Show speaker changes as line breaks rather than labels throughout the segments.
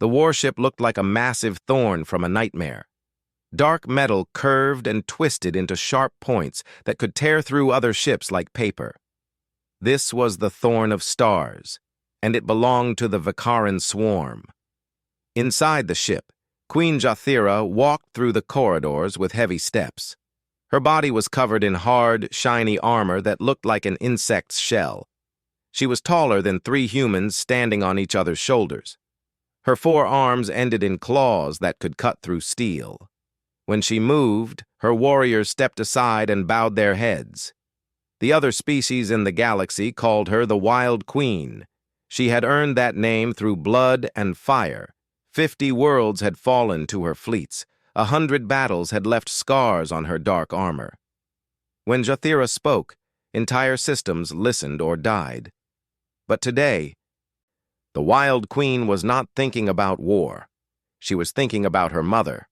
The warship looked like a massive thorn from a nightmare. Dark metal curved and twisted into sharp points that could tear through other ships like paper. This was the Thorn of Stars, and it belonged to the Vikaran swarm. Inside the ship, Queen Jathira walked through the corridors with heavy steps. Her body was covered in hard, shiny armor that looked like an insect's shell. She was taller than 3 humans standing on each other's shoulders. Her 4 arms ended in claws that could cut through steel. When she moved, her warriors stepped aside and bowed their heads. The other species in the galaxy called her the Wild Queen. She had earned that name through blood and fire. 50 worlds had fallen to her fleets. 100 battles had left scars on her dark armor. When Jathira spoke, entire systems listened or died. But today, the Wild Queen was not thinking about war. She was thinking about her mother.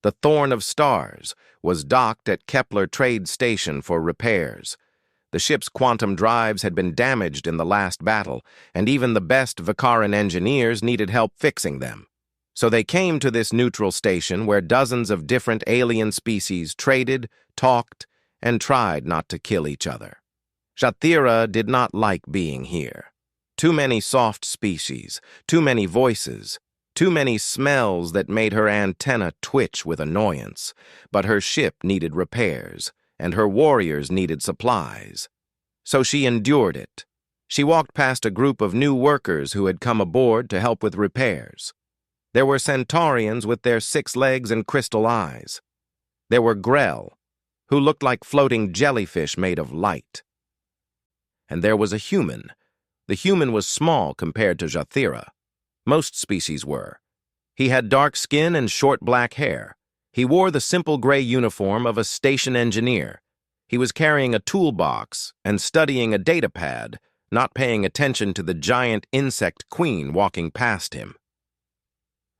The Thorn of Stars was docked at Kepler Trade Station for repairs. The ship's quantum drives had been damaged in the last battle, and even the best Vikaran engineers needed help fixing them. So they came to this neutral station where dozens of different alien species traded, talked, and tried not to kill each other. Jathira did not like being here. Too many soft species, too many voices, too many smells that made her antenna twitch with annoyance. But her ship needed repairs, and her warriors needed supplies. So she endured it. She walked past a group of new workers who had come aboard to help with repairs. There were Centaurians with their 6 legs and crystal eyes. There were Grell, who looked like floating jellyfish made of light. And there was a human. The human was small compared to Jathira. Most species were. He had dark skin and short black hair. He wore the simple gray uniform of a station engineer. He was carrying a toolbox and studying a datapad, not paying attention to the giant insect queen walking past him.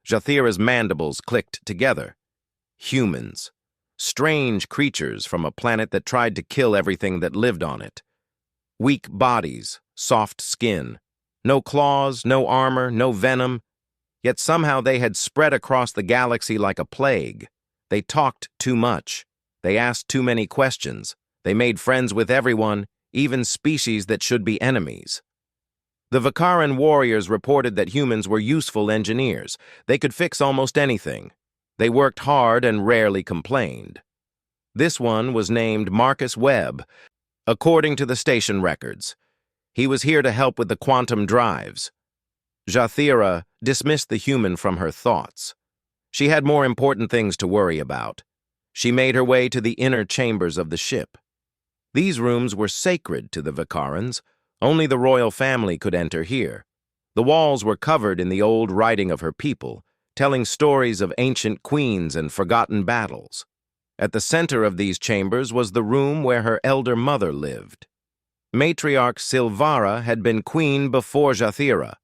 Jathira's mandibles clicked together. Humans. Strange creatures from a planet that tried to kill everything that lived on it. Weak bodies, soft skin. No claws, no armor, no venom. Yet somehow they had spread across the galaxy like a plague. They talked too much. They asked too many questions. They made friends with everyone, even species that should be enemies. The Vikaran warriors reported that humans were useful engineers. They could fix almost anything. They worked hard and rarely complained. This one was named Marcus Webb, according to the station records. He was here to help with the quantum drives. Jathira dismissed the human from her thoughts. She had more important things to worry about. She made her way to the inner chambers of the ship. These rooms were sacred to the Vikarans. Only the royal family could enter here. The walls were covered in the old writing of her people, telling stories of ancient queens and forgotten battles. At the center of these chambers was the room where her elder mother lived. Matriarch Silvara had been queen before Jathira.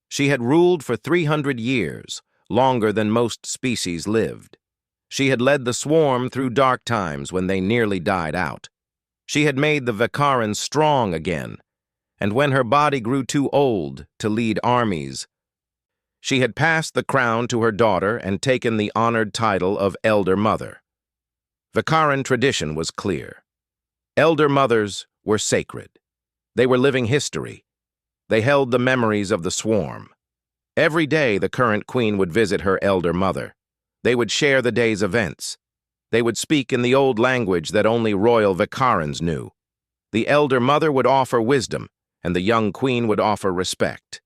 She had ruled for 300 years, longer than most species lived. She had led the swarm through dark times when they nearly died out. She had made the Vikarans strong again, and when her body grew too old to lead armies, she had passed the crown to her daughter and taken the honored title of Elder Mother. Vikaran tradition was clear. Elder mothers were sacred. They were living history. They held the memories of the swarm. Every day the current queen would visit her elder mother. They would share the day's events. They would speak in the old language that only royal Vikarans knew. The elder mother would offer wisdom, and the young queen would offer respect.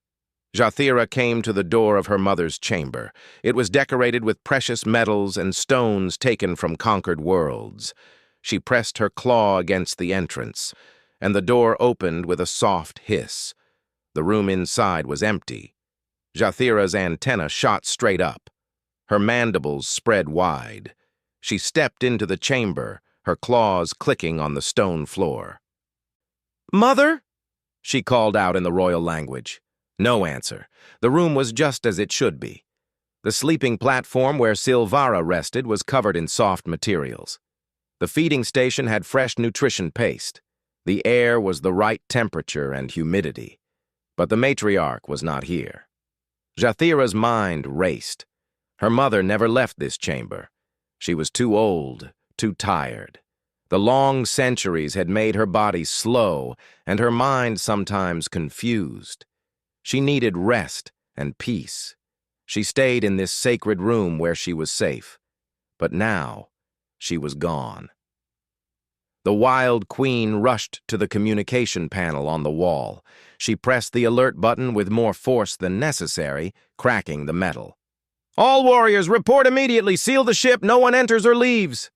Jathira came to the door of her mother's chamber. It was decorated with precious metals and stones taken from conquered worlds. She pressed her claw against the entrance, and the door opened with a soft hiss. The room inside was empty. Jathira's antenna shot straight up. Her mandibles spread wide. She stepped into the chamber, her claws clicking on the stone floor. "Mother?" she called out in the royal language. No answer. The room was just as it should be. The sleeping platform where Silvara rested was covered in soft materials. The feeding station had fresh nutrition paste. The air was the right temperature and humidity. But the matriarch was not here. Jathira's mind raced. Her mother never left this chamber. She was too old, too tired. The long centuries had made her body slow and her mind sometimes confused. She needed rest and peace. She stayed in this sacred room where she was safe. But now, she was gone. The Wild Queen rushed to the communication panel on the wall. She pressed the alert button with more force than necessary, cracking the metal. "All warriors, report immediately! Seal the ship! No one enters or leaves!"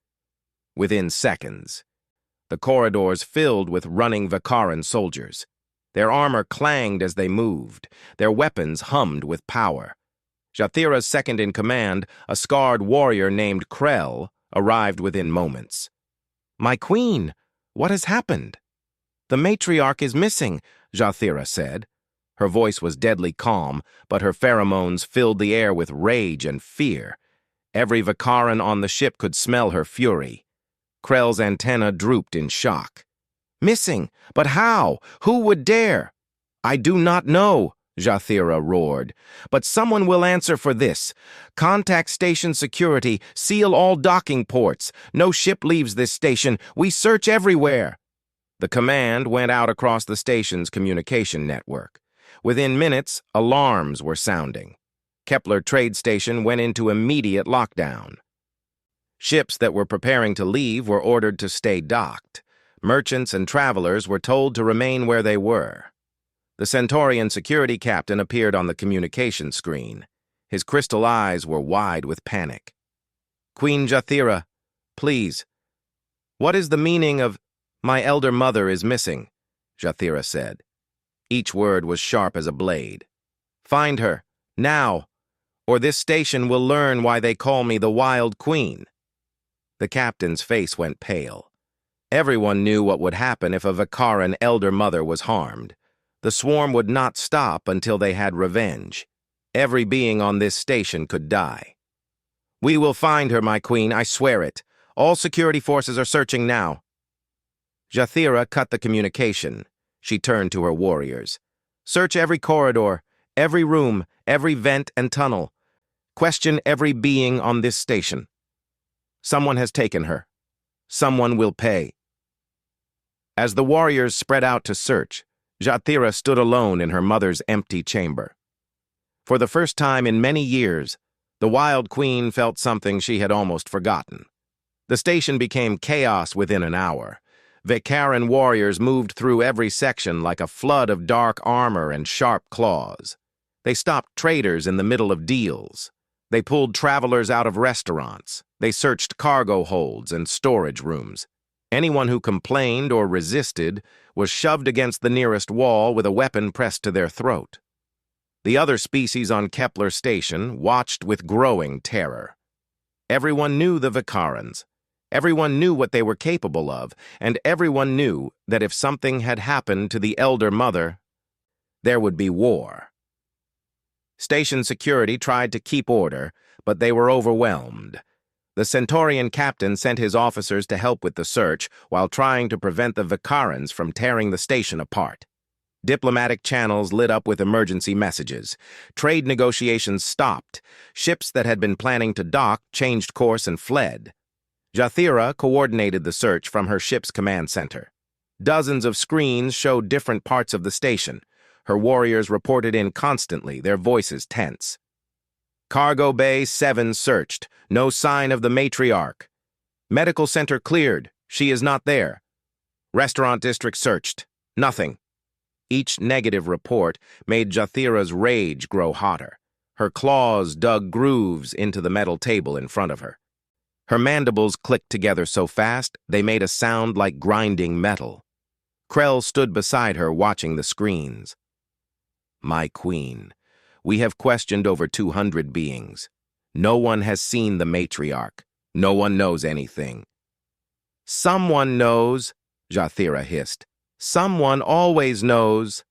Within seconds, the corridors filled with running Vakaran soldiers. Their armor clanged as they moved. Their weapons hummed with power. Jathira's second-in-command, a scarred warrior named Krell, arrived within moments. "My queen, what has happened?" "The matriarch is missing," Jathira said. Her voice was deadly calm, but her pheromones filled the air with rage and fear. Every Vakaran on the ship could smell her fury. Krell's antenna drooped in shock. "Missing? But how? Who would dare?" "I do not know," Jathira roared. "But someone will answer for this. Contact station security. Seal all docking ports. No ship leaves this station. We search everywhere." The command went out across the station's communication network. Within minutes, alarms were sounding. Kepler Trade Station went into immediate lockdown. Ships that were preparing to leave were ordered to stay docked. Merchants and travelers were told to remain where they were. The Centaurian security captain appeared on the communication screen. His crystal eyes were wide with panic. "Queen Jathira, please. What is the meaning of 'my elder mother is missing'?" Jathira said. Each word was sharp as a blade. "Find her, now, or this station will learn why they call me the Wild Queen." The captain's face went pale. Everyone knew what would happen if a Vakaran elder mother was harmed. The swarm would not stop until they had revenge. Every being on this station could die. "We will find her, my queen, I swear it. All security forces are searching now." Jathira cut the communication. She turned to her warriors. "Search every corridor, every room, every vent and tunnel. Question every being on this station. Someone has taken her. Someone will pay." As the warriors spread out to search, Jathira stood alone in her mother's empty chamber. For the first time in many years, the Wild Queen felt something she had almost forgotten. The station became chaos within an hour. Vakaran warriors moved through every section like a flood of dark armor and sharp claws. They stopped traders in the middle of deals. They pulled travelers out of restaurants. They searched cargo holds and storage rooms. Anyone who complained or resisted was shoved against the nearest wall with a weapon pressed to their throat. The other species on Kepler Station watched with growing terror. Everyone knew the Vakarans. Everyone knew what they were capable of, and everyone knew that if something had happened to the elder mother, there would be war. Station security tried to keep order, but they were overwhelmed. The Centaurian captain sent his officers to help with the search while trying to prevent the Vakarans from tearing the station apart. Diplomatic channels lit up with emergency messages. Trade negotiations stopped. Ships that had been planning to dock changed course and fled. Jathira coordinated the search from her ship's command center. Dozens of screens showed different parts of the station. Her warriors reported in constantly, their voices tense. Cargo Bay 7 searched. No sign of the matriarch. Medical center cleared. She is not there. Restaurant district searched. Nothing. Each negative report made Jathira's rage grow hotter. Her claws dug grooves into the metal table in front of her. Her mandibles clicked together so fast they made a sound like grinding metal. Krell stood beside her watching the screens. "My queen, we have questioned over 200 beings. No one has seen the matriarch. No one knows anything." "Someone knows," Jathira hissed. "Someone always knows."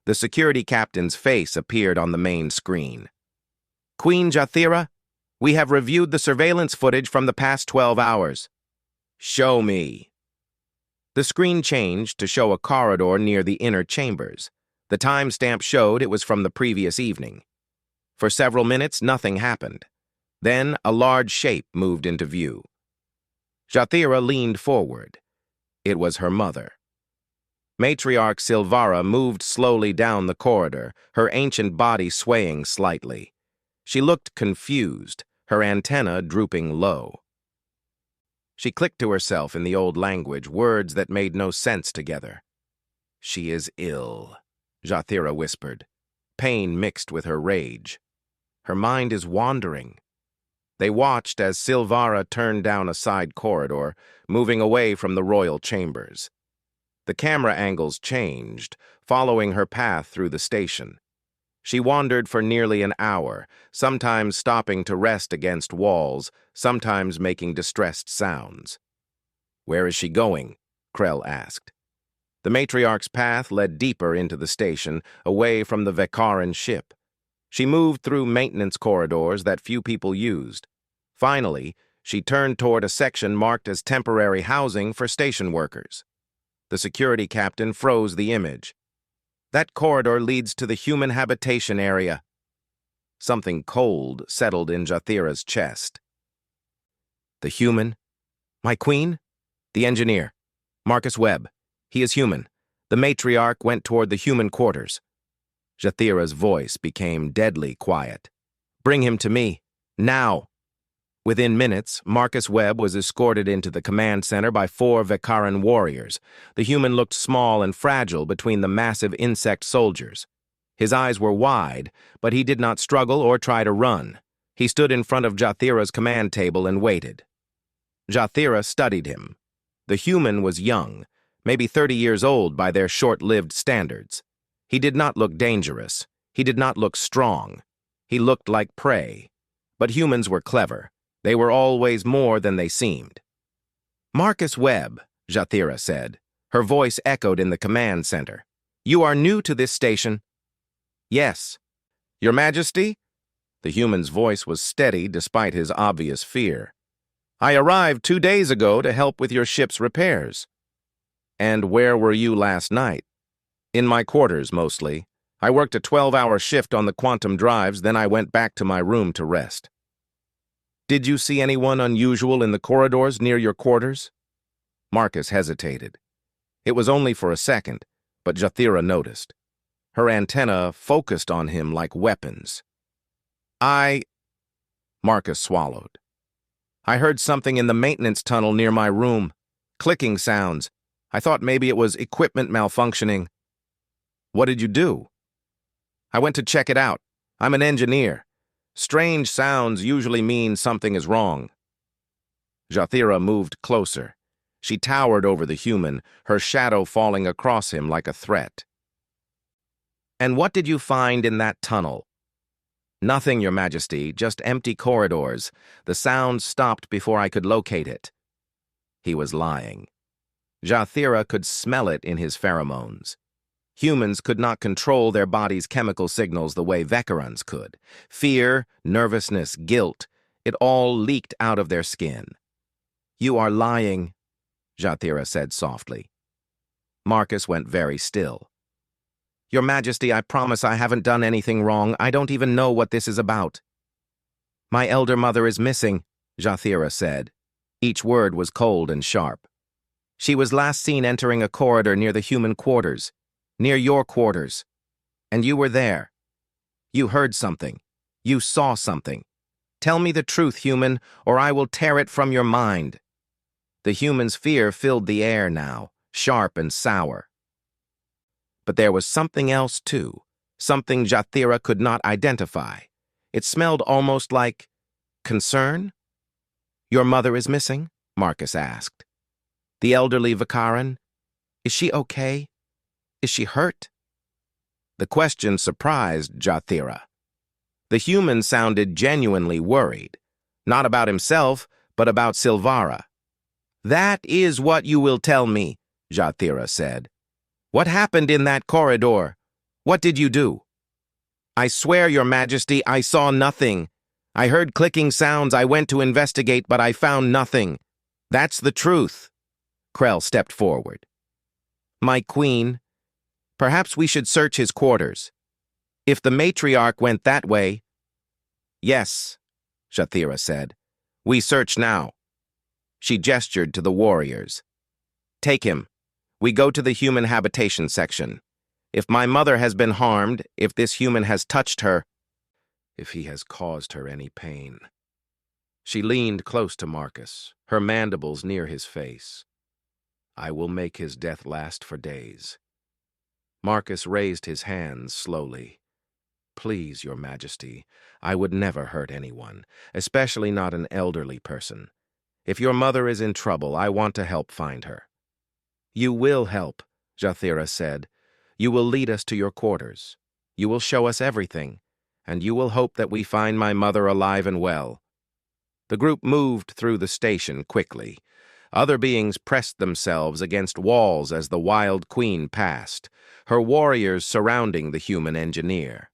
The security captain's face appeared on the main screen. "Queen Jathira, we have reviewed the surveillance footage from the past 12 hours. Show me." The screen changed to show a corridor near the inner chambers. The timestamp showed it was from the previous evening. For several minutes, nothing happened. Then a large shape moved into view. Jathira leaned forward. It was her mother. Matriarch Silvara moved slowly down the corridor, her ancient body swaying slightly. She looked confused, her antenna drooping low. She clicked to herself in the old language, words that made no sense together. "She is ill," Jathira whispered, pain mixed with her rage. "Her mind is wandering." They watched as Silvara turned down a side corridor, moving away from the royal chambers. The camera angles changed, following her path through the station. She wandered for nearly an hour, sometimes stopping to rest against walls, sometimes making distressed sounds. "Where is she going?" Krell asked. The matriarch's path led deeper into the station, away from the Vekaran ship. She moved through maintenance corridors that few people used. Finally, she turned toward a section marked as temporary housing for station workers. The security captain froze the image. "That corridor leads to the human habitation area." Something cold settled in Jathira's chest. "The human? My queen?" "The engineer. Marcus Webb. He is human." The matriarch went toward the human quarters. Jathira's voice became deadly quiet. "Bring him to me. Now." Within minutes, Marcus Webb was escorted into the command center by 4 Vekaran warriors. The human looked small and fragile between the massive insect soldiers. His eyes were wide, but he did not struggle or try to run. He stood in front of Jathira's command table and waited. Jathira studied him. The human was young, maybe 30 years old by their short-lived standards. He did not look dangerous. He did not look strong. He looked like prey. But humans were clever. They were always more than they seemed. "Marcus Webb," Jathira said. Her voice echoed in the command center. "You are new to this station?" "Yes." "Your Majesty?" The human's voice was steady despite his obvious fear. "I arrived 2 days ago to help with your ship's repairs." "And where were you last night?" "In my quarters, mostly. I worked a 12-hour shift on the quantum drives, then I went back to my room to rest." "Did you see anyone unusual in the corridors near your quarters?" Marcus hesitated. It was only for a second, but Jathira noticed. Her antenna focused on him like weapons. Marcus swallowed. "I heard something in the maintenance tunnel near my room. Clicking sounds. I thought maybe it was equipment malfunctioning." "What did you do?" "I went to check it out. I'm an engineer. Strange sounds usually mean something is wrong." Jathira moved closer. She towered over the human, her shadow falling across him like a threat. "And what did you find in that tunnel?" "Nothing, Your Majesty, just empty corridors. The sound stopped before I could locate it." He was lying. Jathira could smell it in his pheromones. Humans could not control their body's chemical signals the way Vekarans could. Fear, nervousness, guilt, it all leaked out of their skin. "You are lying," Jathira said softly. Marcus went very still. "Your Majesty, I promise I haven't done anything wrong. I don't even know what this is about." "My elder mother is missing," Jathira said. Each word was cold and sharp. "She was last seen entering a corridor near the human quarters. Near your quarters. And you were there. You heard something. You saw something. Tell me the truth, human, or I will tear it from your mind." The human's fear filled the air now, sharp and sour. But there was something else, too, something Jathira could not identify. It smelled almost like concern. "Your mother is missing?" Marcus asked. "The elderly Vekaran? Is she okay? Is she hurt?" The question surprised Jathira. The human sounded genuinely worried, not about himself, but about Silvara. "That is what you will tell me," Jathira said. "What happened in that corridor? What did you do?" "I swear, Your Majesty, I saw nothing. I heard clicking sounds. I went to investigate, but I found nothing. That's the truth." Krell stepped forward. "My queen, perhaps we should search his quarters. If the matriarch went that way, Yes, Jathira said. We search now. She gestured to the warriors. Take him. We go to the human habitation section. If my mother has been harmed, if this human has touched her, if he has caused her any pain. She leaned close to Marcus, her mandibles near his face. I will make his death last for days. Marcus raised his hands slowly. Please, Your Majesty, I would never hurt anyone, especially not an elderly person. If your mother is in trouble, I want to help find her. You will help, Jathira said. You will lead us to your quarters. You will show us everything, and you will hope that we find my mother alive and well. The group moved through the station quickly. Other beings pressed themselves against walls as the Wild Queen passed, her warriors surrounding the human engineer.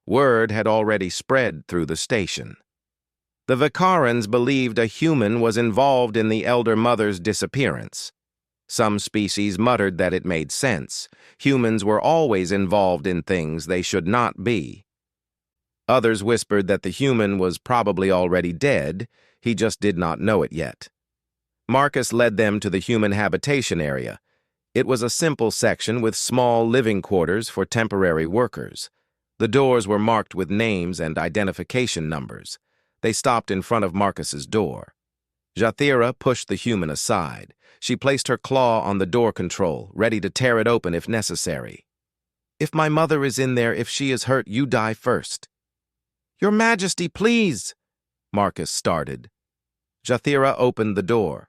Word had already spread through the station. The Vicarans believed a human was involved in the Elder Mother's disappearance. Some species muttered that it made sense. Humans were always involved in things they should not be. Others whispered that the human was probably already dead, he just did not know it yet. Marcus led them to the human habitation area. It was a simple section with small living quarters for temporary workers. The doors were marked with names and identification numbers. They stopped in front of Marcus's door. Jathira pushed the human aside. She placed her claw on the door control, ready to tear it open if necessary. If my mother is in there, if she is hurt, you die first. Your Majesty, please, Marcus started. Jathira opened the door.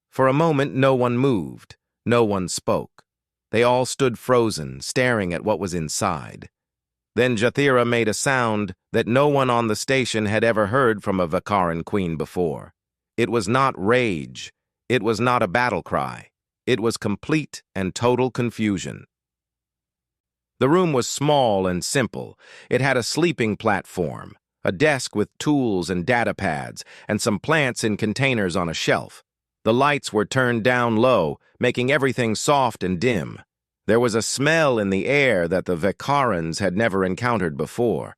For a moment, no one moved. No one spoke. They all stood frozen, staring at what was inside. Then Jathira made a sound that no one on the station had ever heard from a Vicaran queen before. It was not rage. It was not a battle cry. It was complete and total confusion. The room was small and simple. It had a sleeping platform, a desk with tools and data pads, and some plants in containers on a shelf. The lights were turned down low, making everything soft and dim. There was a smell in the air that the Vicarans had never encountered before.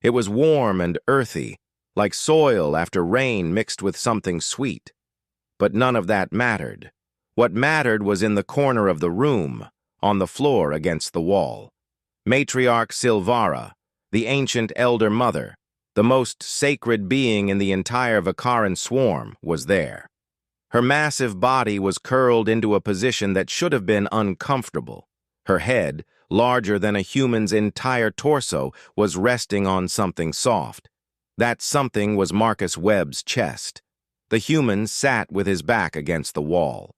It was warm and earthy, like soil after rain mixed with something sweet. But none of that mattered. What mattered was in the corner of the room, on the floor against the wall. Matriarch Silvara, the ancient Elder Mother, the most sacred being in the entire Vicaran swarm, was there. Her massive body was curled into a position that should have been uncomfortable. Her head, larger than a human's entire torso, was resting on something soft. That something was Marcus Webb's chest. The human sat with his back against the wall.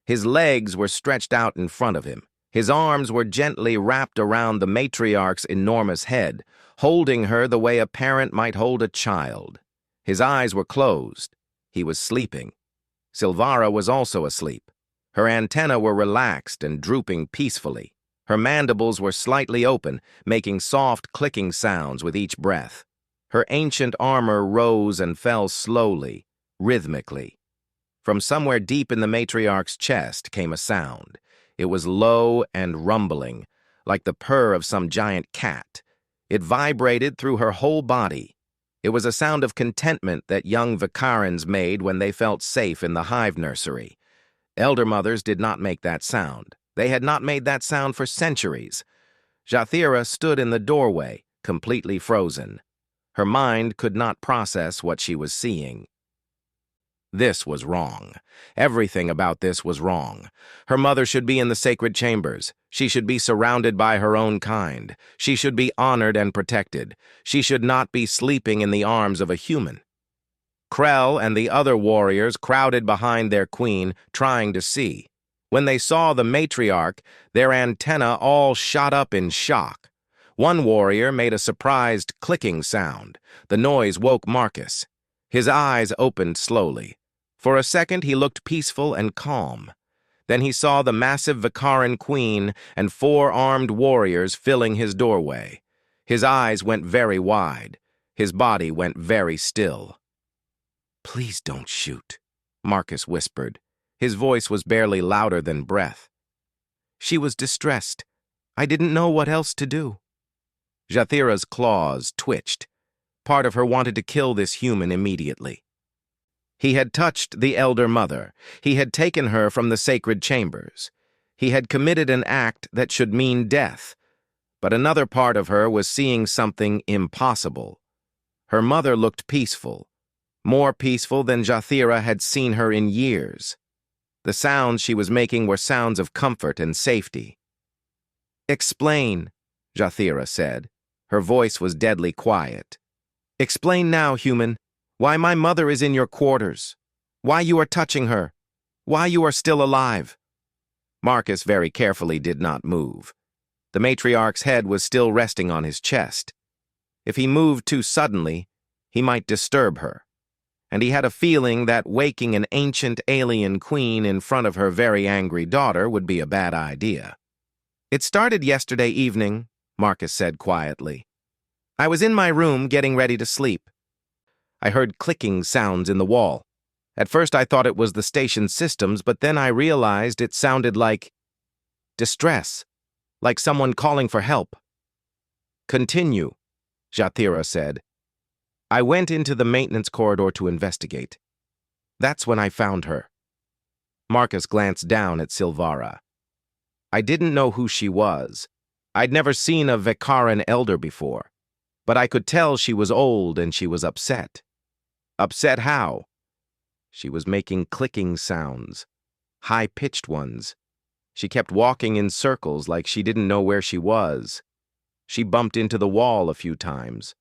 His legs were stretched out in front of him. His arms were gently wrapped around the matriarch's enormous head, holding her the way a parent might hold a child. His eyes were closed. He was sleeping. Silvara was also asleep. Her antennae were relaxed and drooping peacefully. Her mandibles were slightly open, making soft clicking sounds with each breath. Her ancient armor rose and fell slowly, rhythmically. From somewhere deep in the matriarch's chest came a sound. It was low and rumbling, like the purr of some giant cat. It vibrated through her whole body. It was a sound of contentment that young Vicarans made when they felt safe in the hive nursery. Elder mothers did not make that sound. They had not made that sound for centuries. Jathira stood in the doorway, completely frozen. Her mind could not process what she was seeing. This was wrong. Everything about this was wrong. Her mother should be in the sacred chambers. She should be surrounded by her own kind. She should be honored and protected. She should not be sleeping in the arms of a human. Krell and the other warriors crowded behind their queen, trying to see. When they saw the matriarch, their antennae all shot up in shock. One warrior made a surprised clicking sound. The noise woke Marcus. His eyes opened slowly. For a second, he looked peaceful and calm. Then he saw the massive Vicaran queen and 4 armed warriors filling his doorway. His eyes went very wide. His body went very still. "Please don't shoot," Marcus whispered. His voice was barely louder than breath. She was distressed. I didn't know what else to do. Jathira's claws twitched. Part of her wanted to kill this human immediately. He had touched the elder mother. He had taken her from the sacred chambers. He had committed an act that should mean death. But another part of her was seeing something impossible. Her mother looked peaceful, more peaceful than Jathira had seen her in years. The sounds she was making were sounds of comfort and safety. "Explain," Jathira said. Her voice was deadly quiet. "Explain now, human, why my mother is in your quarters, why you are touching her, why you are still alive." Marcus very carefully did not move. The matriarch's head was still resting on his chest. If he moved too suddenly, he might disturb her. And he had a feeling that waking an ancient alien queen in front of her very angry daughter would be a bad idea. "It started yesterday evening," Marcus said quietly. "I was in my room getting ready to sleep. I heard clicking sounds in the wall. At first I thought it was the station's systems, but then I realized it sounded like distress, like someone calling for help." "Continue," Jathira said. "I went into the maintenance corridor to investigate. That's when I found her." Marcus glanced down at Silvara. I didn't know who she was. I'd never seen a Vekaran elder before, but I could tell she was old and she was upset. Upset how? She was making clicking sounds, high-pitched ones. She kept walking in circles like she didn't know where she was. She bumped into the wall a few times.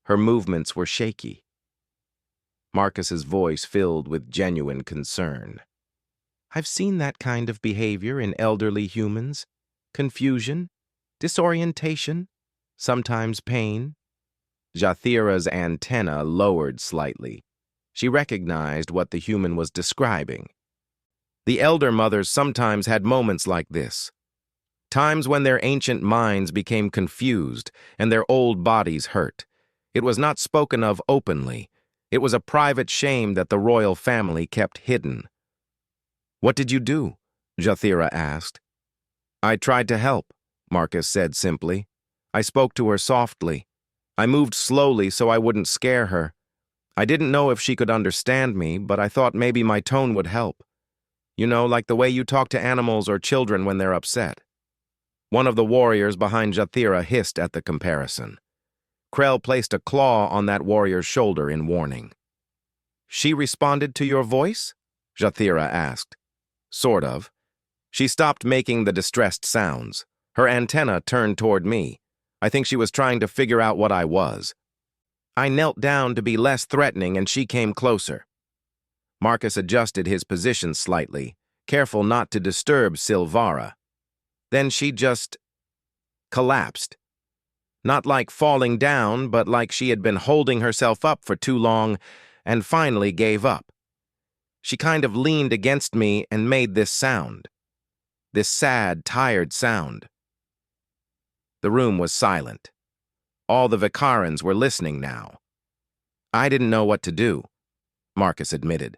Her movements were shaky. Marcus's voice filled with genuine concern. "I've seen that kind of behavior in elderly humans. Confusion, disorientation, sometimes pain." Jathira's antenna lowered slightly. She recognized what the human was describing. The elder mothers sometimes had moments like this. Times when their ancient minds became confused and their old bodies hurt. It was not spoken of openly. It was a private shame that the royal family kept hidden. "What did you do?" Jathira asked. "I tried to help," Marcus said simply. "I spoke to her softly. I moved slowly so I wouldn't scare her. I didn't know if she could understand me, but I thought maybe my tone would help. You know, like the way you talk to animals or children when they're upset." One of the warriors behind Jathira hissed at the comparison. Krell placed a claw on that warrior's shoulder in warning. "She responded to your voice?" Jathira asked. "Sort of. She stopped making the distressed sounds. Her antenna turned toward me. I think she was trying to figure out what I was. I knelt down to be less threatening and she came closer." Marcus adjusted his position slightly, careful not to disturb Silvara. Then she just collapsed. Not like falling down, but like she had been holding herself up for too long and finally gave up. She kind of leaned against me and made this sound. This sad, tired sound. The room was silent. All the Vikarans were listening now. I didn't know what to do, Marcus admitted.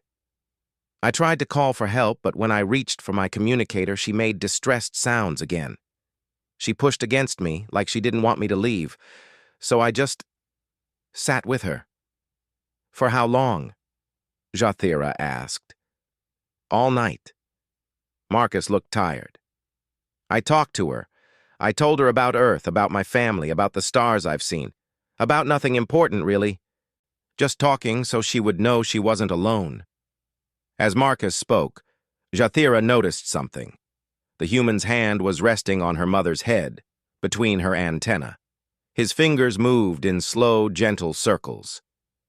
I tried to call for help, but when I reached for my communicator, she made distressed sounds again. She pushed against me like she didn't want me to leave, so I just sat with her. "For how long?" Jathira asked. "All night." Marcus looked tired. "I talked to her. I told her about Earth, about my family, about the stars I've seen. About nothing important, really. Just talking so she would know she wasn't alone." As Marcus spoke, Jathira noticed something. The human's hand was resting on her mother's head, between her antenna. His fingers moved in slow, gentle circles.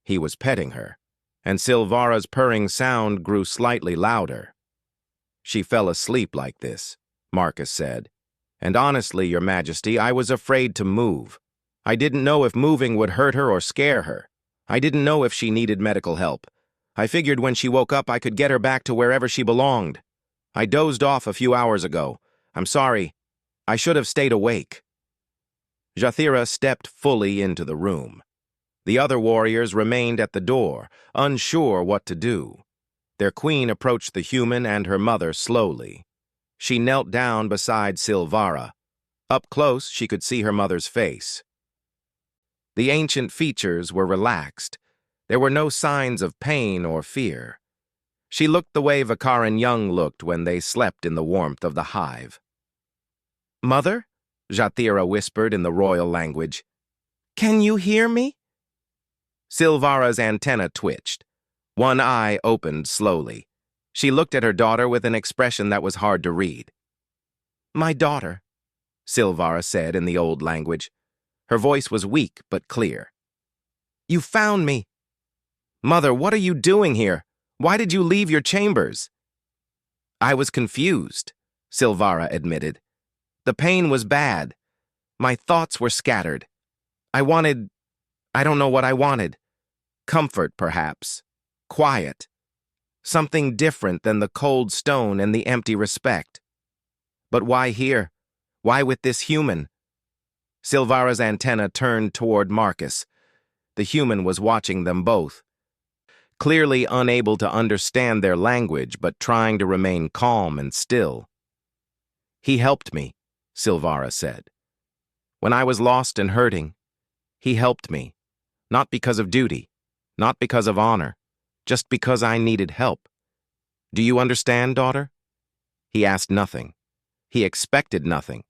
He was petting her, and Silvara's purring sound grew slightly louder. "She fell asleep like this," Marcus said. "And honestly, Your Majesty, I was afraid to move. I didn't know if moving would hurt her or scare her. I didn't know if she needed medical help. I figured when she woke up I could get her back to wherever she belonged. I dozed off a few hours ago. I'm sorry. I should have stayed awake." Jathira stepped fully into the room. The other warriors remained at the door, unsure what to do. Their queen approached the human and her mother slowly. She knelt down beside Silvara. Up close, she could see her mother's face. The ancient features were relaxed. There were no signs of pain or fear. She looked the way Vikaran Young looked when they slept in the warmth of the hive. "Mother?" Jathira whispered in the royal language. "Can you hear me?" Silvara's antenna twitched. One eye opened slowly. She looked at her daughter with an expression that was hard to read. "My daughter," Silvara said in the old language. Her voice was weak but clear. "You found me." "Mother, what are you doing here? Why did you leave your chambers?" "I was confused," Silvara admitted. "The pain was bad. My thoughts were scattered. I don't know what I wanted. Comfort, perhaps. Quiet. Something different than the cold stone and the empty respect. But why here? Why with this human?" Silvara's antenna turned toward Marcus. The human was watching them both, clearly unable to understand their language but trying to remain calm and still. "He helped me," Silvara said. "When I was lost and hurting, he helped me. Not because of duty, not because of honor, just because I needed help. Do you understand, daughter?" He asked nothing. He expected nothing.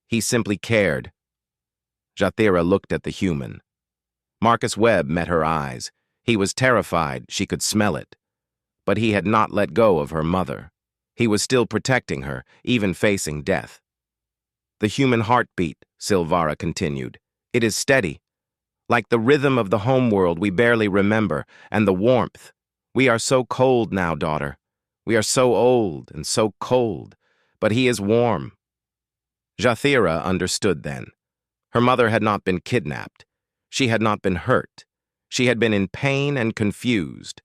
He simply cared. Jathira looked at the human. Marcus Webb met her eyes. He was terrified, she could smell it. But he had not let go of her mother. He was still protecting her, even facing death. "The human heartbeat," Silvara continued. "It is steady. Like the rhythm of the homeworld we barely remember, and the warmth. We are so cold now, daughter. We are so old and so cold. But he is warm." Jathira understood then. Her mother had not been kidnapped. She had not been hurt. She had been in pain and confused.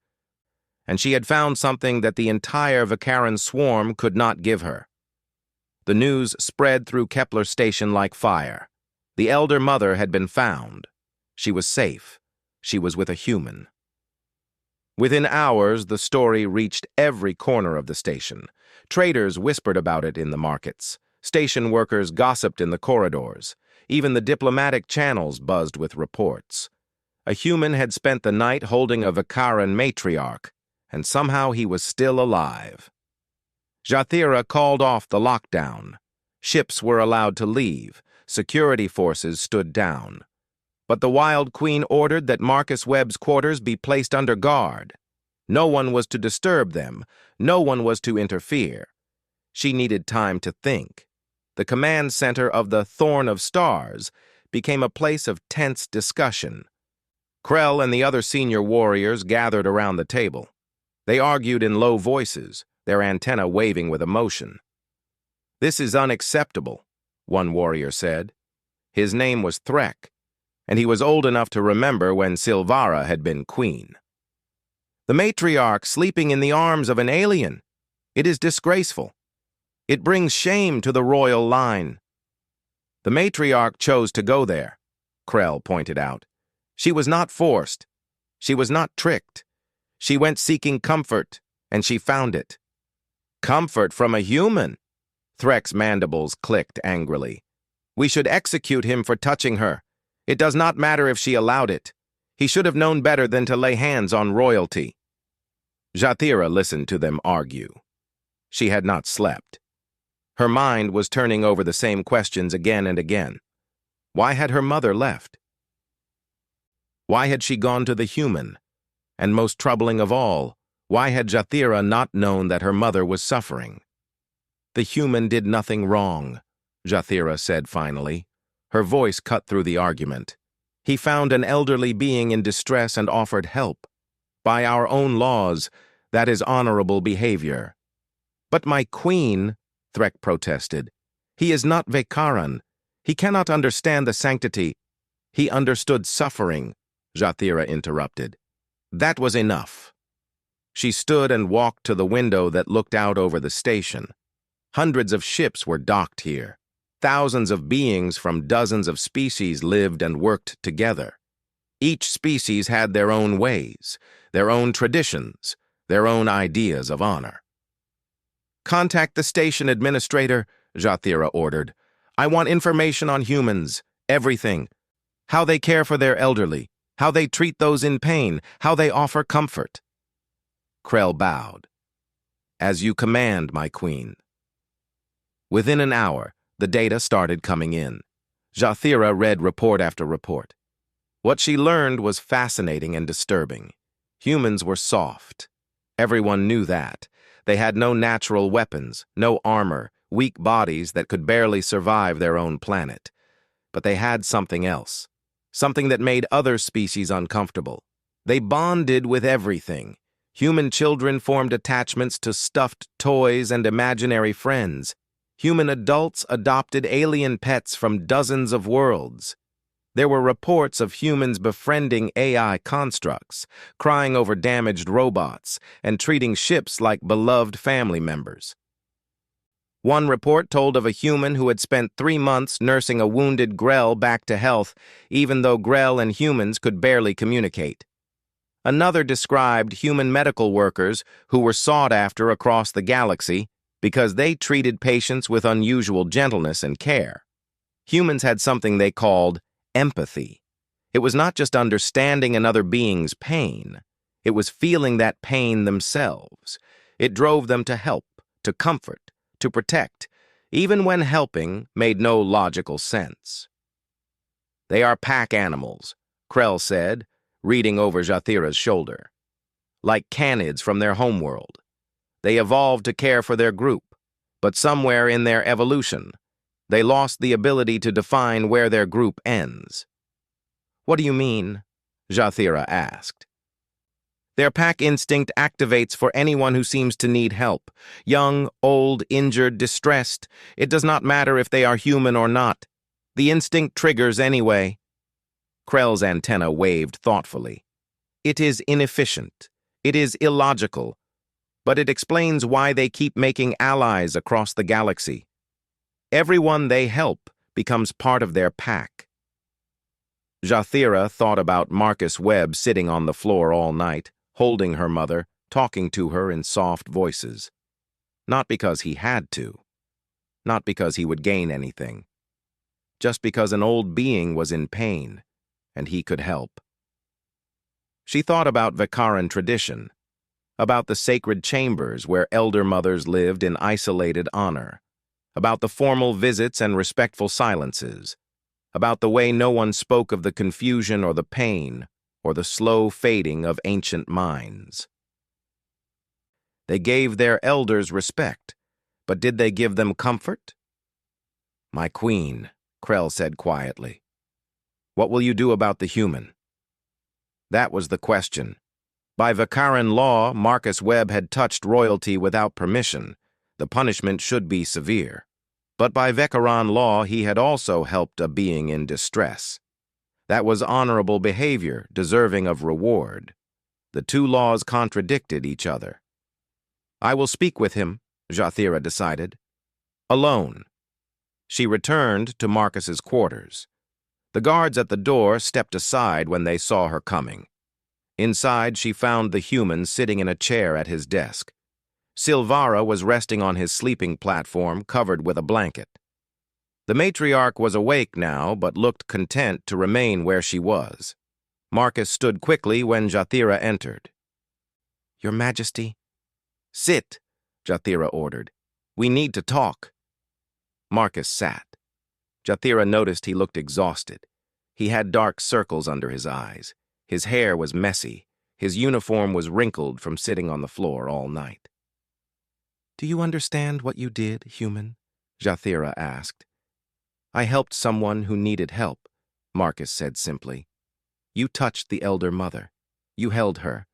And she had found something that the entire Vikaran swarm could not give her. The news spread through Kepler Station like fire. The elder mother had been found. She was safe. She was with a human. Within hours, the story reached every corner of the station. Traders whispered about it in the markets. Station workers gossiped in the corridors. Even the diplomatic channels buzzed with reports. A human had spent the night holding a Vikaran matriarch, and somehow he was still alive. Jathira called off the lockdown. Ships were allowed to leave. Security forces stood down. But the Wild Queen ordered that Marcus Webb's quarters be placed under guard. No one was to disturb them. No one was to interfere. She needed time to think. The command center of the Thorn of Stars became a place of tense discussion. Krell and the other senior warriors gathered around the table. They argued in low voices, their antennae waving with emotion. "This is unacceptable," one warrior said. His name was Threk, and he was old enough to remember when Silvara had been queen. "The matriarch sleeping in the arms of an alien. It is disgraceful. It brings shame to the royal line." "The matriarch chose to go there," Krell pointed out. "She was not forced. She was not tricked. She went seeking comfort, and she found it." "Comfort from a human?" Threk's mandibles clicked angrily. "We should execute him for touching her. It does not matter if she allowed it. He should have known better than to lay hands on royalty." Jathira listened to them argue. She had not slept. Her mind was turning over the same questions again and again. Why had her mother left? Why had she gone to the human? And most troubling of all, why had Jathira not known that her mother was suffering? "The human did nothing wrong," Jathira said finally. Her voice cut through the argument. "He found an elderly being in distress and offered help. By our own laws, that is honorable behavior." "But my queen," Threk protested. "He is not Vikaran. He cannot understand the sanctity." "He understood suffering," Jathira interrupted. That was enough. She stood and walked to the window that looked out over the station. Hundreds of ships were docked here. Thousands of beings from dozens of species lived and worked together. Each species had their own ways, their own traditions, their own ideas of honor. "Contact the station administrator," Jathira ordered. "I want information on humans, everything. how they care for their elderly, how they treat those in pain, how they offer comfort. Krell bowed. As you command, my queen. Within an hour, the data started coming in. Jathira read report after report. What she learned was fascinating and disturbing. Humans were soft. Everyone knew that. They had no natural weapons, no armor, weak bodies that could barely survive their own planet. But they had something else, something that made other species uncomfortable. They bonded with everything. Human children formed attachments to stuffed toys and imaginary friends. Human adults adopted alien pets from dozens of worlds. There were reports of humans befriending AI constructs, crying over damaged robots, and treating ships like beloved family members. One report told of a human who had spent 3 months nursing a wounded Grell back to health, even though Grell and humans could barely communicate. Another described human medical workers who were sought after across the galaxy because they treated patients with unusual gentleness and care. Humans had something they called empathy. It was not just understanding another being's pain. It was feeling that pain themselves. It drove them to help, to comfort, to protect, even when helping made no logical sense. They are pack animals, Krell said, reading over Jathira's shoulder. Like canids from their homeworld. They evolved to care for their group, but somewhere in their evolution, they lost the ability to define where their group ends. What do you mean? Jathira asked. Their pack instinct activates for anyone who seems to need help. Young, old, injured, distressed. It does not matter if they are human or not. The instinct triggers anyway. Krell's antenna waved thoughtfully. It is inefficient. It is illogical. But it explains why they keep making allies across the galaxy. Everyone they help becomes part of their pack. Jathira thought about Marcus Webb sitting on the floor all night, holding her mother, talking to her in soft voices. Not because he had to. Not because he would gain anything. Just because an old being was in pain, and he could help. She thought about Vikaran tradition, about the sacred chambers where elder mothers lived in isolated honor, about the formal visits and respectful silences, about the way no one spoke of the confusion or the pain or the slow fading of ancient minds. They gave their elders respect, but did they give them comfort? My queen, Krell said quietly. What will you do about the human? That was the question. By Vikaran law, Marcus Webb had touched royalty without permission. The punishment should be severe. But by Vikaran law, he had also helped a being in distress. That was honorable behavior, deserving of reward. The two laws contradicted each other. I will speak with him, Jathira decided. Alone. She returned to Marcus's quarters. The guards at the door stepped aside when they saw her coming. Inside, she found the human sitting in a chair at his desk. Silvara was resting on his sleeping platform, covered with a blanket. The matriarch was awake now, but looked content to remain where she was. Marcus stood quickly when Jathira entered. Your Majesty? Sit, Jathira ordered. We need to talk. Marcus sat. Jathira noticed he looked exhausted. He had dark circles under his eyes. His hair was messy. His uniform was wrinkled from sitting on the floor all night. Do you understand what you did, human? Jathira asked. I helped someone who needed help, Marcus said simply. You touched the elder mother. You held her.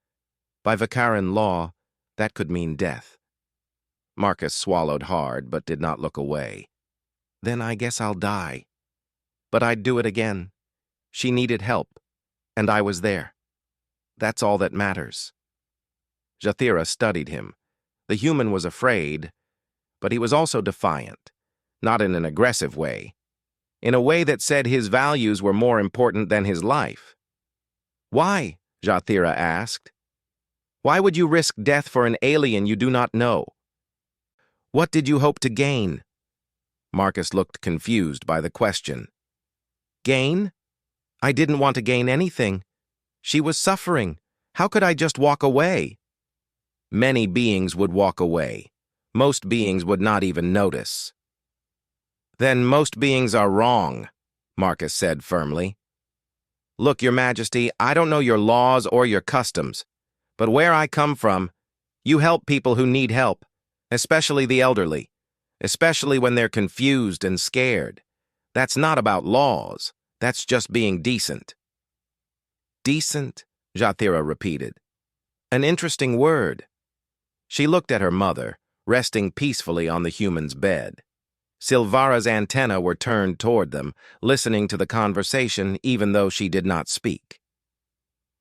By Vikaran law, that could mean death. Marcus swallowed hard but did not look away. Then I guess I'll die. But I'd do it again. She needed help, and I was there. That's all that matters. Jathira studied him. The human was afraid, but he was also defiant, not in an aggressive way, in a way that said his values were more important than his life. Why? Jathira asked. Why would you risk death for an alien you do not know? What did you hope to gain? Marcus looked confused by the question. Gain? I didn't want to gain anything. She was suffering. How could I just walk away? Many beings would walk away. Most beings would not even notice. Then most beings are wrong, Marcus said firmly. Look, Your Majesty, I don't know your laws or your customs, but where I come from, you help people who need help, especially the elderly, especially when they're confused and scared. That's not about laws. That's just being decent. Decent? Jathira repeated. An interesting word. She looked at her mother, resting peacefully on the human's bed. Silvara's antennae were turned toward them, listening to the conversation even though she did not speak.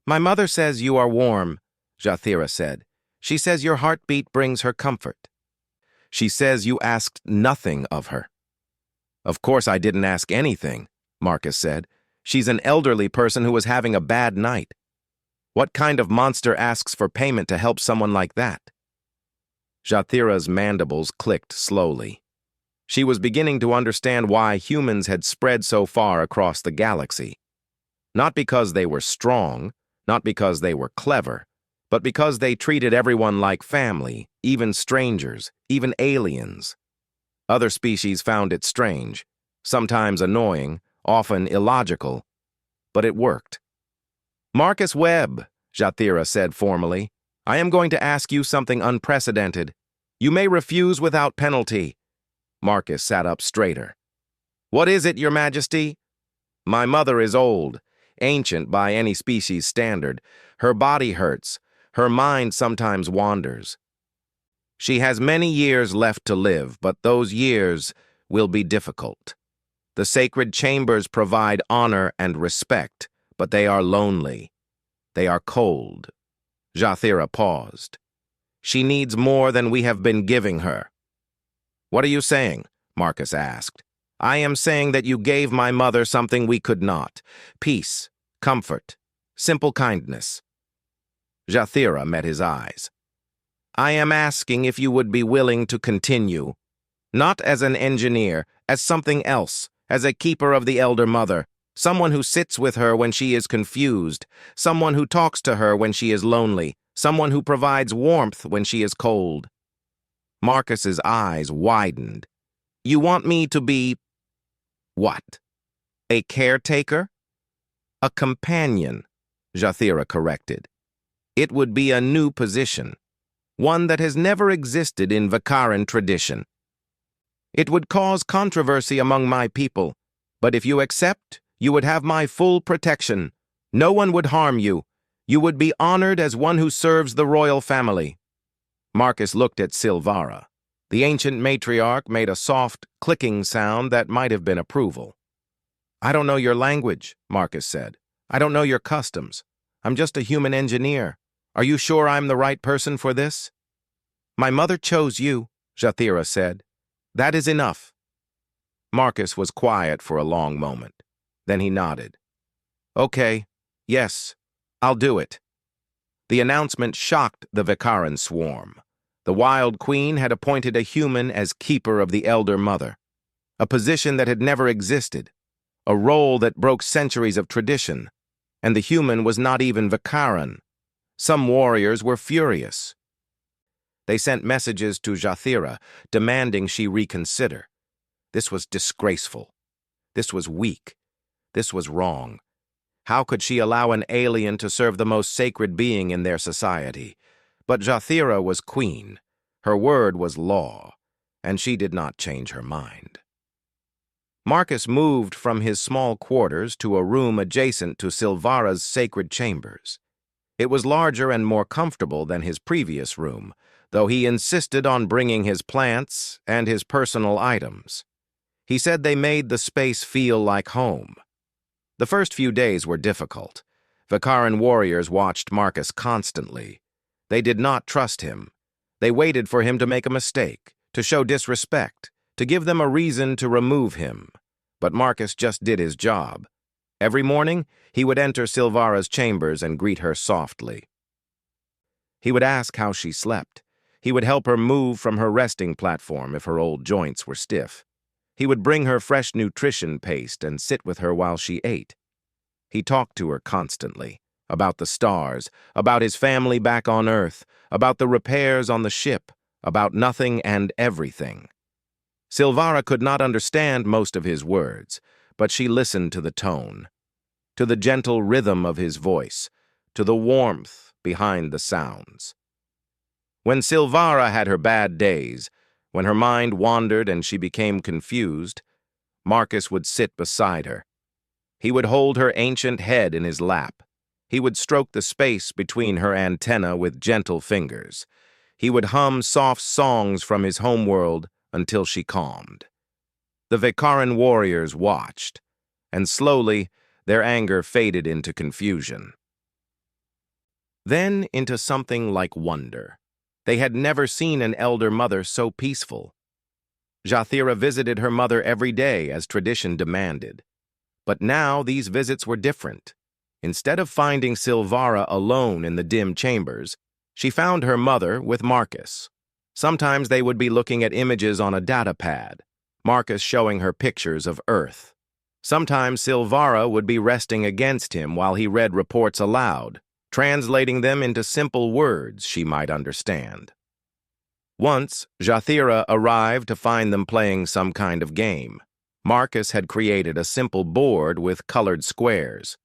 My mother says you are warm, Jathira said. She says your heartbeat brings her comfort. She says you asked nothing of her. Of course I didn't ask anything, Marcus said. She's an elderly person who was having a bad night. What kind of monster asks for payment to help someone like that? Jathira's mandibles clicked slowly. She was beginning to understand why humans had spread so far across the galaxy. Not because they were strong, not because they were clever, but because they treated everyone like family, even strangers, even aliens. Other species found it strange, sometimes annoying, often illogical, but it worked. Marcus Webb, Jathira said formally, I am going to ask you something unprecedented. You may refuse without penalty. Marcus sat up straighter. What is it, Your Majesty? My mother is old, ancient by any species standard. Her body hurts. Her mind sometimes wanders. She has many years left to live, but those years will be difficult. The sacred chambers provide honor and respect, but they are lonely. They are cold. Jathira paused. She needs more than we have been giving her. What are you saying? Marcus asked. I am saying that you gave my mother something we could not. Peace, comfort, simple kindness. Jathira met his eyes. I am asking if you would be willing to continue. Not as an engineer, as something else, as a keeper of the elder mother, someone who sits with her when she is confused, someone who talks to her when she is lonely, someone who provides warmth when she is cold. Marcus's eyes widened. You want me to be... what? A caretaker? A companion, Jathira corrected. It would be a new position, one that has never existed in Vakaran tradition. It would cause controversy among my people, but if you accept, you would have my full protection. No one would harm you. You would be honored as one who serves the royal family. Marcus looked at Silvara. The ancient matriarch made a soft, clicking sound that might have been approval. I don't know your language, Marcus said. I don't know your customs. I'm just a human engineer. Are you sure I'm the right person for this? My mother chose you, Jathira said. That is enough. Marcus was quiet for a long moment. Then he nodded. Okay, yes, I'll do it. The announcement shocked the Vakaran swarm. The Wild Queen had appointed a human as keeper of the elder mother, a position that had never existed, a role that broke centuries of tradition, and the human was not even Vakaran. Some warriors were furious. They sent messages to Jathira, demanding she reconsider. This was disgraceful. This was weak. This was wrong. How could she allow an alien to serve the most sacred being in their society? But Jathira was queen. Her word was law, and she did not change her mind. Marcus moved from his small quarters to a room adjacent to Silvara's sacred chambers. It was larger and more comfortable than his previous room, though he insisted on bringing his plants and his personal items. He said they made the space feel like home. The first few days were difficult. Vakaran warriors watched Marcus constantly. They did not trust him. They waited for him to make a mistake, to show disrespect, to give them a reason to remove him. But Marcus just did his job. Every morning, he would enter Silvara's chambers and greet her softly. He would ask how she slept. He would help her move from her resting platform if her old joints were stiff. He would bring her fresh nutrition paste and sit with her while she ate. He talked to her constantly, about the stars, about his family back on Earth, about the repairs on the ship, about nothing and everything. Silvara could not understand most of his words, but she listened to the tone, to the gentle rhythm of his voice, to the warmth behind the sounds. When Silvara had her bad days, when her mind wandered and she became confused, Marcus would sit beside her. He would hold her ancient head in his lap. He would stroke the space between her antennae with gentle fingers. He would hum soft songs from his homeworld until she calmed. The Vikaran warriors watched, and slowly their anger faded into confusion. Then into something like wonder. They had never seen an elder mother so peaceful. Jathira visited her mother every day as tradition demanded. But now these visits were different. Instead of finding Silvara alone in the dim chambers, she found her mother with Marcus. Sometimes they would be looking at images on a data pad, Marcus showing her pictures of Earth. Sometimes Silvara would be resting against him while he read reports aloud, translating them into simple words she might understand. Once, Jathira arrived to find them playing some kind of game. Marcus had created a simple board with colored squares.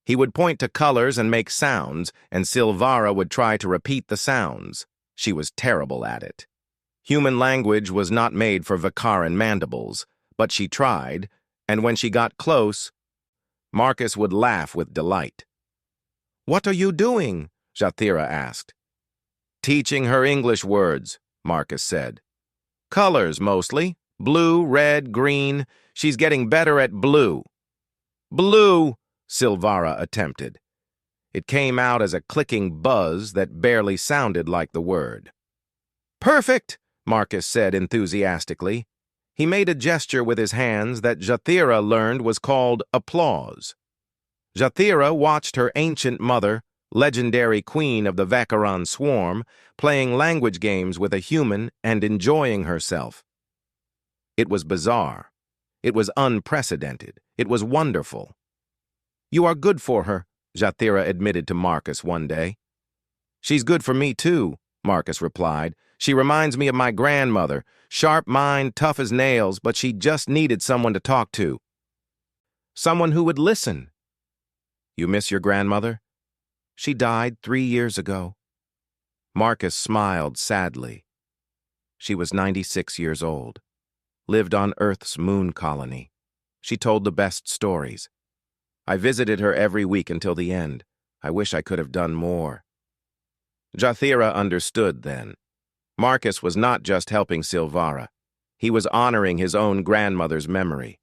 He would point to colors and make sounds, and Silvara would try to repeat the sounds. She was terrible at it. Human language was not made for Vikaran mandibles, but she tried, and when she got close, Marcus would laugh with delight. "What are you doing?" Jathira asked. "Teaching her English words," Marcus said. "Colors, mostly. Blue, red, green. She's getting better at blue." "Blue," Silvara attempted. It came out as a clicking buzz that barely sounded like the word. "Perfect," Marcus said enthusiastically. He made a gesture with his hands that Jathira learned was called applause. Jathira watched her ancient mother, legendary queen of the Vakaran swarm, playing language games with a human and enjoying herself. It was bizarre. It was unprecedented. It was wonderful. "You are good for her," Jathira admitted to Marcus one day. "She's good for me too," Marcus replied. "She reminds me of my grandmother, sharp mind, tough as nails, but she just needed someone to talk to. Someone who would listen." "You miss your grandmother?" "She died 3 years ago." Marcus smiled sadly. She was 96 years old, lived on Earth's moon colony. She told the best stories. I visited her every week until the end. I wish I could have done more. Jathira understood then. Marcus was not just helping Silvara. He was honoring his own grandmother's memory.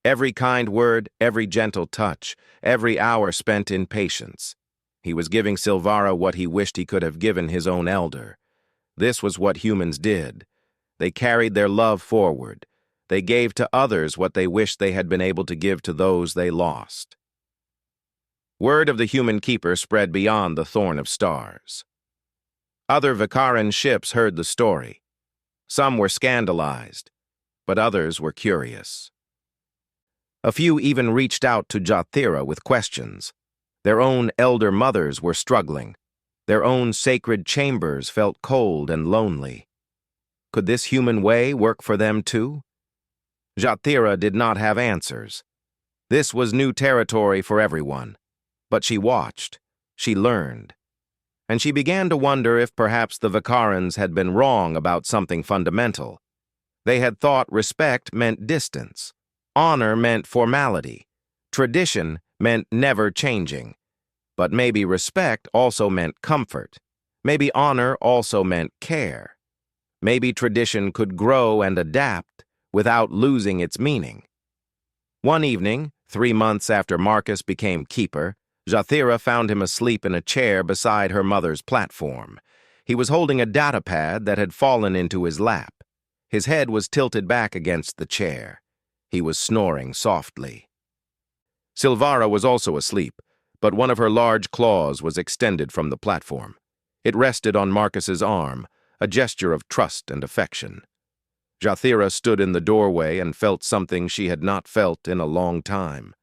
Every kind word, every gentle touch, every hour spent in patience. He was giving Silvara what he wished he could have given his own elder. This was what humans did. They carried their love forward. They gave to others what they wished they had been able to give to those they lost. Word of the human keeper spread beyond the Thorn of Stars. Other Vikaran ships heard the story. Some were scandalized, but others were curious. A few even reached out to Jathira with questions. Their own elder mothers were struggling. Their own sacred chambers felt cold and lonely. Could this human way work for them too? Jathira did not have answers. This was new territory for everyone. But she watched, she learned, and she began to wonder if perhaps the Vikarans had been wrong about something fundamental. They had thought respect meant distance, honor meant formality, tradition meant never changing. But maybe respect also meant comfort. Maybe honor also meant care. Maybe tradition could grow and adapt without losing its meaning. One evening, 3 months after Marcus became keeper, Jathira found him asleep in a chair beside her mother's platform. He was holding a data pad that had fallen into his lap. His head was tilted back against the chair. He was snoring softly. Silvara was also asleep, but one of her large claws was extended from the platform. It rested on Marcus's arm, a gesture of trust and affection. Jathira stood in the doorway and felt something she had not felt in a long time.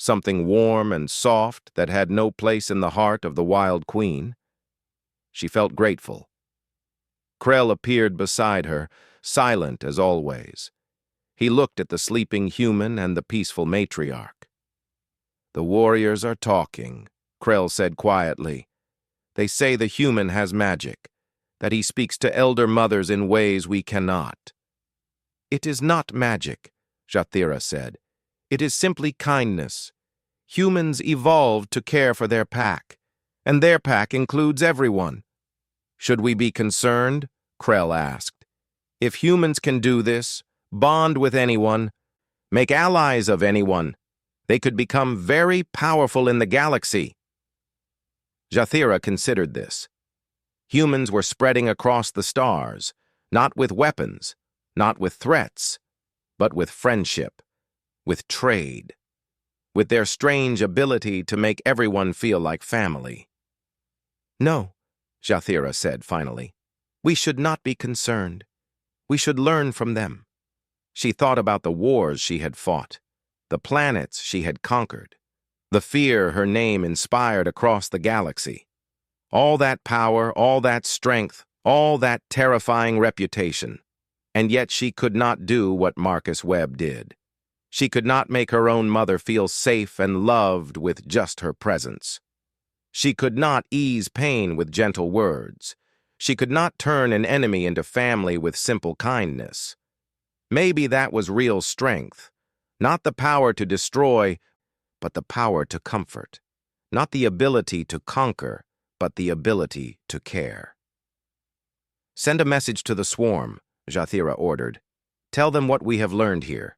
something warm and soft that had no place in the heart of the Wild Queen. She felt grateful. Krell appeared beside her, silent as always. He looked at the sleeping human and the peaceful matriarch. "The warriors are talking," Krell said quietly. "They say the human has magic, that he speaks to elder mothers in ways we cannot." "It is not magic," Jathira said. "It is simply kindness. Humans evolved to care for their pack, and their pack includes everyone." "Should we be concerned?" Krell asked. "If humans can do this, bond with anyone, make allies of anyone, they could become very powerful in the galaxy." Jathira considered this. Humans were spreading across the stars, not with weapons, not with threats, but with friendship, with trade, with their strange ability to make everyone feel like family. "No," Jathira said finally. "We should not be concerned. We should learn from them." She thought about the wars she had fought, the planets she had conquered, the fear her name inspired across the galaxy. All that power, all that strength, all that terrifying reputation. And yet she could not do what Marcus Webb did. She could not make her own mother feel safe and loved with just her presence. She could not ease pain with gentle words. She could not turn an enemy into family with simple kindness. Maybe that was real strength. Not the power to destroy, but the power to comfort. Not the ability to conquer, but the ability to care. "Send a message to the swarm," Jathira ordered. "Tell them what we have learned here.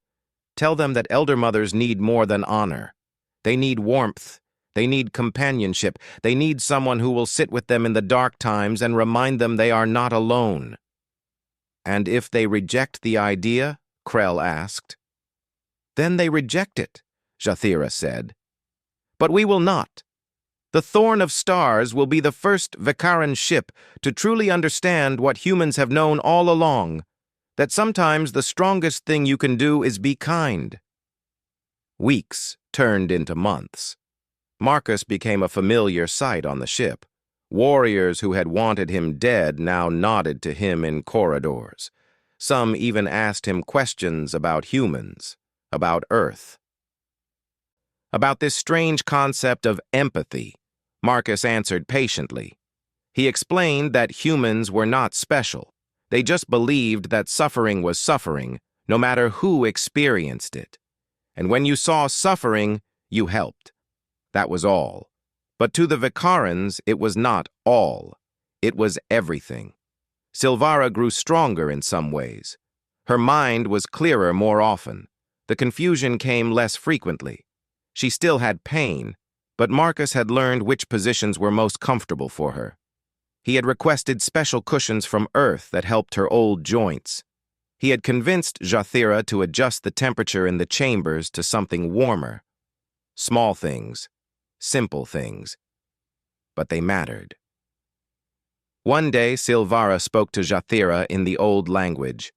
Tell them that elder mothers need more than honor. They need warmth. They need companionship. They need someone who will sit with them in the dark times and remind them they are not alone." "And if they reject the idea?" Krell asked. "Then they reject it," Jathira said. "But we will not. The Thorn of Stars will be the first Vikaran ship to truly understand what humans have known all along, that sometimes the strongest thing you can do is be kind." Weeks turned into months. Marcus became a familiar sight on the ship. Warriors who had wanted him dead now nodded to him in corridors. Some even asked him questions about humans, about Earth. About this strange concept of empathy, Marcus answered patiently. He explained that humans were not special. They just believed that suffering was suffering, no matter who experienced it. And when you saw suffering, you helped. That was all. But to the Vikarans, it was not all. It was everything. Silvara grew stronger in some ways. Her mind was clearer more often. The confusion came less frequently. She still had pain, but Marcus had learned which positions were most comfortable for her. He had requested special cushions from Earth that helped her old joints. He had convinced Jathira to adjust the temperature in the chambers to something warmer. Small things, simple things, but they mattered. One day, Silvara spoke to Jathira in the old language.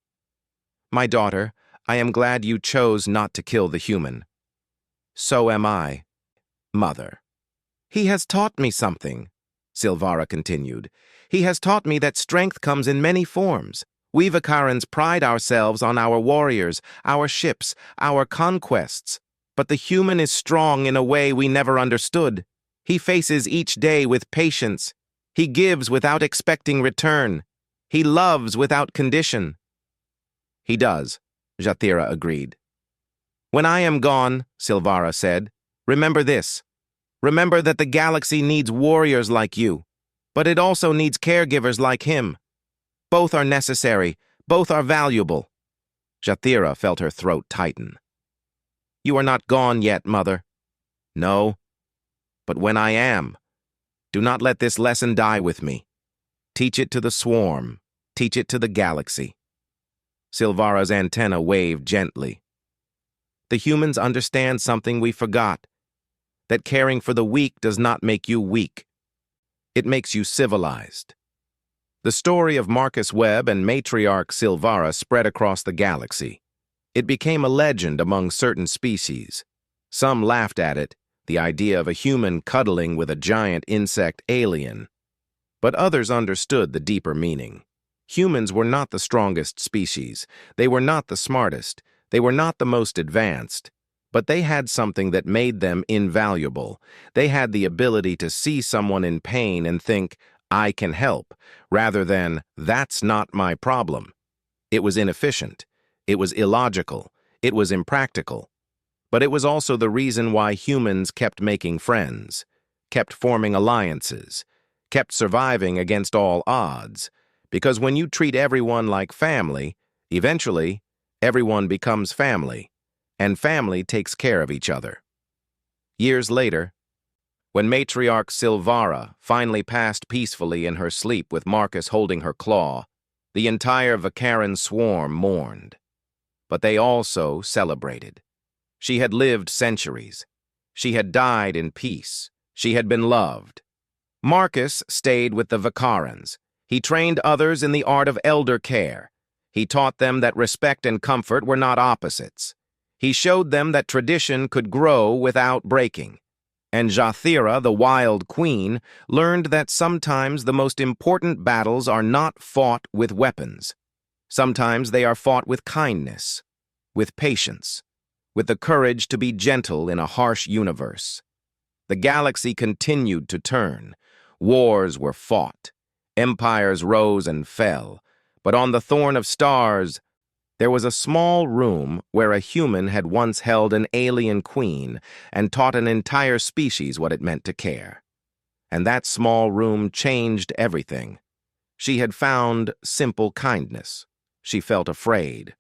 "My daughter, I am glad you chose not to kill the human." "So am I, Mother." "He has taught me something," Silvara continued. "He has taught me that strength comes in many forms. We Vikarans pride ourselves on our warriors, our ships, our conquests. But the human is strong in a way we never understood. He faces each day with patience. He gives without expecting return. He loves without condition." "He does," Jathira agreed. "When I am gone," Silvara said, "remember this. Remember that the galaxy needs warriors like you, but it also needs caregivers like him. Both are necessary. Both are valuable." Jathira felt her throat tighten. "You are not gone yet, Mother." "No. But when I am, do not let this lesson die with me. Teach it to the swarm. Teach it to the galaxy." Silvara's antenna waved gently. "The humans understand something we forgot. That caring for the weak does not make you weak. It makes you civilized." The story of Marcus Webb and matriarch Silvara spread across the galaxy. It became a legend among certain species. Some laughed at it, the idea of a human cuddling with a giant insect alien. But others understood the deeper meaning. Humans were not the strongest species. They were not the smartest. They were not the most advanced. But they had something that made them invaluable. They had the ability to see someone in pain and think, I can help, rather than, that's not my problem. It was inefficient. It was illogical. It was impractical. But it was also the reason why humans kept making friends, kept forming alliances, kept surviving against all odds. Because when you treat everyone like family, eventually, everyone becomes family, and family takes care of each other. Years later, when matriarch Silvara finally passed peacefully in her sleep with Marcus holding her claw, the entire Vacaran swarm mourned. But they also celebrated. She had lived centuries. She had died in peace. She had been loved. Marcus stayed with the Vacarans. He trained others in the art of elder care. He taught them that respect and comfort were not opposites. He showed them that tradition could grow without breaking. And Jathira, the wild queen, learned that sometimes the most important battles are not fought with weapons. Sometimes they are fought with kindness, with patience, with the courage to be gentle in a harsh universe. The galaxy continued to turn. Wars were fought. Empires rose and fell. But on the Thorn of Stars, there was a small room where a human had once held an alien queen and taught an entire species what it meant to care. And that small room changed everything. She had found simple kindness. She felt afraid.